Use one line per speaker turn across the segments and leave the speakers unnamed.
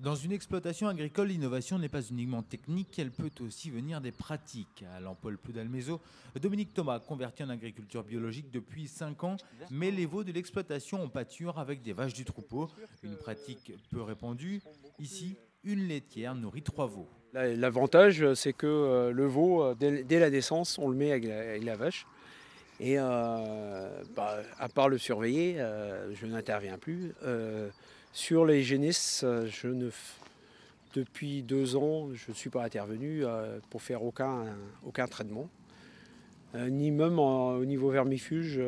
Dans une exploitation agricole, l'innovation n'est pas uniquement technique, elle peut aussi venir des pratiques. À l'Empole-Pleu-d'Almézo, Dominique Thomas convertit en agriculture biologique depuis 5 ans, mais les veaux de l'exploitation en pâturent avec des vaches du troupeau. Une pratique peu répandue. Ici, une laitière nourrit 3 veaux.
L'avantage, c'est que le veau, dès la naissance, on le met avec la vache. Et à part le surveiller, je n'interviens plus. Sur les génisses, depuis 2 ans, je ne suis pas intervenu pour faire aucun traitement. Ni même au niveau vermifuge,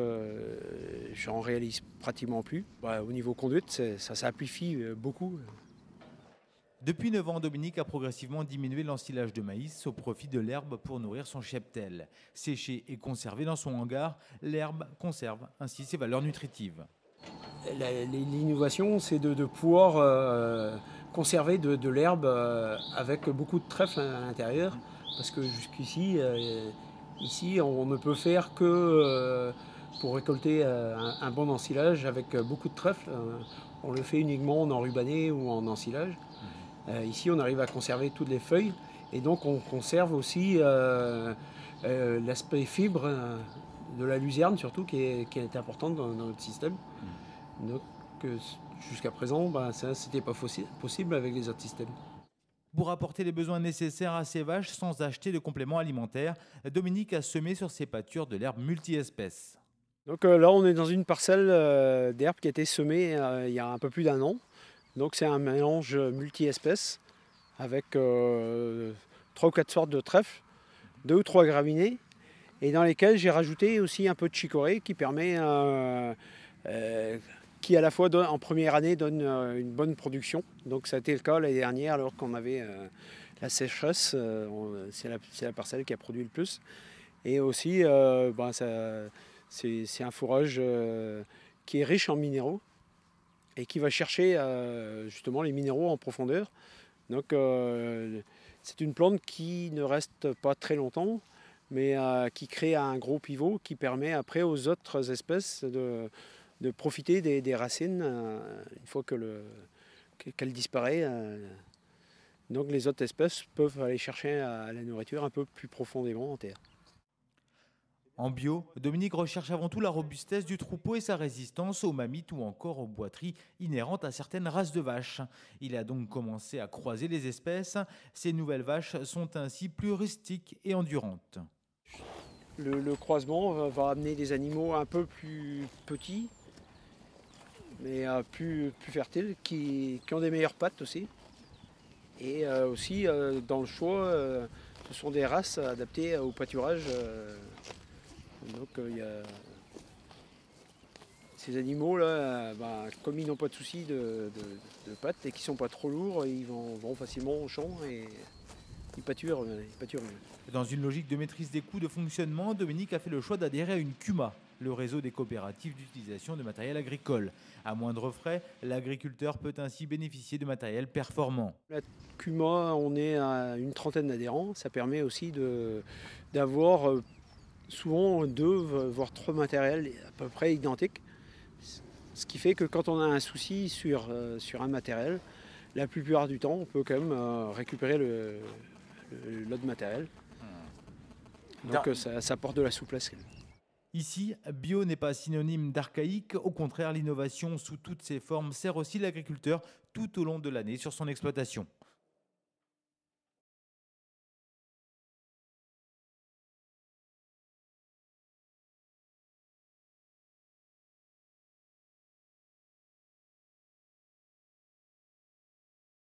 j'en réalise pratiquement plus. Au niveau conduite, ça simplifie beaucoup.
Depuis 9 ans, Dominique a progressivement diminué l'ensilage de maïs au profit de l'herbe pour nourrir son cheptel. Séchée et conservée dans son hangar, l'herbe conserve ainsi ses valeurs nutritives.
L'innovation, c'est de pouvoir conserver de l'herbe avec beaucoup de trèfle à l'intérieur. Parce que jusqu'ici, ici, on ne peut faire que pour récolter un bon ensilage avec beaucoup de trèfle. On le fait uniquement en enrubanné ou en ensilage. Ici, on arrive à conserver toutes les feuilles. Et donc, on conserve aussi l'aspect fibre de la luzerne, surtout, qui est importante dans notre système. Donc, jusqu'à présent, ça, c'était pas possible avec les autres systèmes.
Pour apporter les besoins nécessaires à ses vaches sans acheter de compléments alimentaires, Dominique a semé sur ses pâtures de l'herbe multi-espèces.
Donc là, on est dans une parcelle d'herbe qui a été semée il y a un peu plus d'1 an. Donc c'est un mélange multi-espèces avec 3 ou 4 sortes de trèfles, 2 ou 3 graminées, et dans lesquelles j'ai rajouté aussi un peu de chicorée qui permet qui à la fois en première année donne une bonne production. Donc ça a été le cas l'année dernière alors qu'on avait la sécheresse, c'est la parcelle qui a produit le plus. Et aussi c'est un fourrage qui est riche en minéraux et qui va chercher justement les minéraux en profondeur. Donc c'est une plante qui ne reste pas très longtemps, mais qui crée un gros pivot qui permet après aux autres espèces de profiter des racines une fois qu'elle disparaît. Donc les autres espèces peuvent aller chercher la nourriture un peu plus profondément en terre.
En bio, Dominique recherche avant tout la robustesse du troupeau et sa résistance aux mammites ou encore aux boiteries inhérentes à certaines races de vaches. Il a donc commencé à croiser les espèces. Ces nouvelles vaches sont ainsi plus rustiques et endurantes.
Le croisement va amener des animaux un peu plus petits, mais plus fertiles, qui ont des meilleures pattes aussi. Et aussi, dans le choix, ce sont des races adaptées au pâturage. Donc il y a ces animaux-là, comme ils n'ont pas de soucis de pattes et qu'ils ne sont pas trop lourds, ils vont facilement au champ et ils pâturent.
Dans une logique de maîtrise des coûts de fonctionnement, Dominique a fait le choix d'adhérer à une CUMA, le réseau des coopératives d'utilisation de matériel agricole. À moindre frais, l'agriculteur peut ainsi bénéficier de matériel performant.
La CUMA, on est à une trentaine d'adhérents. Ça permet aussi d'avoir souvent 2 voire 3 matériels à peu près identiques. Ce qui fait que quand on a un souci sur un matériel, la plupart du temps, on peut quand même récupérer l'autre matériel. Donc ça apporte de la souplesse.
Ici, bio n'est pas synonyme d'archaïque. Au contraire, l'innovation sous toutes ses formes sert aussi l'agriculteur tout au long de l'année sur son exploitation.